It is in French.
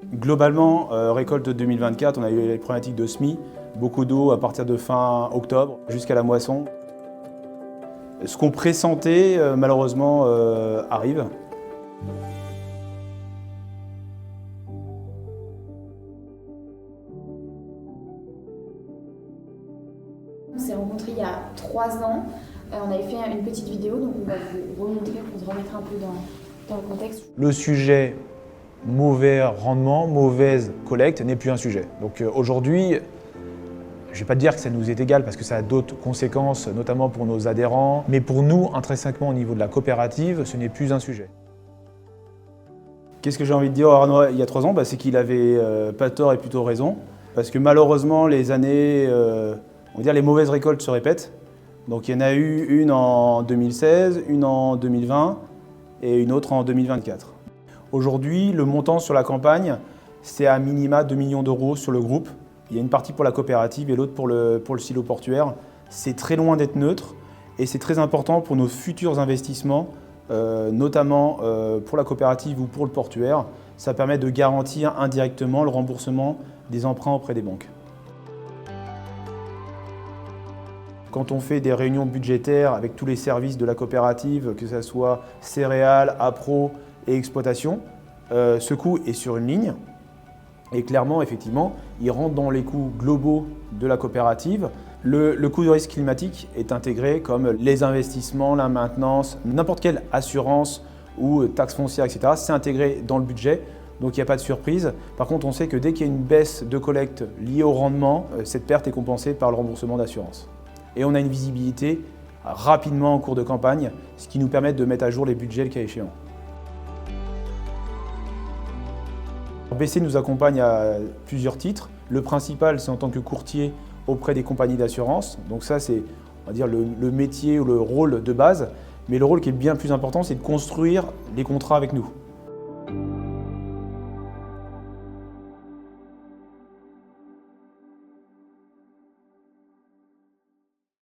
Globalement, récolte 2024, on a eu les problématiques de semis, beaucoup d'eau à partir de fin octobre jusqu'à la moisson. Ce qu'on pressentait, malheureusement, arrive. On s'est rencontrés il y a 3 ans. On avait fait une petite vidéo, donc on va vous remontrer pour se remettre un peu dans le contexte. Le sujet mauvais rendement, mauvaise collecte n'est plus un sujet. Donc aujourd'hui, je ne vais pas dire que ça nous est égal parce que ça a d'autres conséquences, notamment pour nos adhérents. Mais pour nous, intrinsèquement au niveau de la coopérative, ce n'est plus un sujet. Qu'est-ce que j'ai envie de dire à Arnaud il y a 3 ans? C'est qu'il avait pas tort et plutôt raison. Parce que malheureusement, les années, on va dire les mauvaises récoltes se répètent. Donc il y en a eu une en 2016, une en 2020 et une autre en 2024. Aujourd'hui, le montant sur la campagne, c'est à minima 2 millions d'euros sur le groupe. Il y a une partie pour la coopérative et l'autre pour le silo portuaire. C'est très loin d'être neutre et c'est très important pour nos futurs investissements, notamment pour la coopérative ou pour le portuaire. Ça permet de garantir indirectement le remboursement des emprunts auprès des banques. Quand on fait des réunions budgétaires avec tous les services de la coopérative, que ce soit céréales, appro et exploitation, ce coût est sur une ligne et clairement, effectivement, il rentre dans les coûts globaux de la coopérative. Le coût de risque climatique est intégré comme les investissements, la maintenance, n'importe quelle assurance ou taxe foncière, etc. C'est intégré dans le budget, donc il n'y a pas de surprise. Par contre, on sait que dès qu'il y a une baisse de collecte liée au rendement, cette perte est compensée par le remboursement d'assurance. Et on a une visibilité rapidement en cours de campagne, ce qui nous permet de mettre à jour les budgets le cas échéant. BC nous accompagne à plusieurs titres. Le principal, c'est en tant que courtier auprès des compagnies d'assurance. Donc ça, c'est, on va dire, le métier ou le rôle de base. Mais le rôle qui est bien plus important, c'est de construire les contrats avec nous.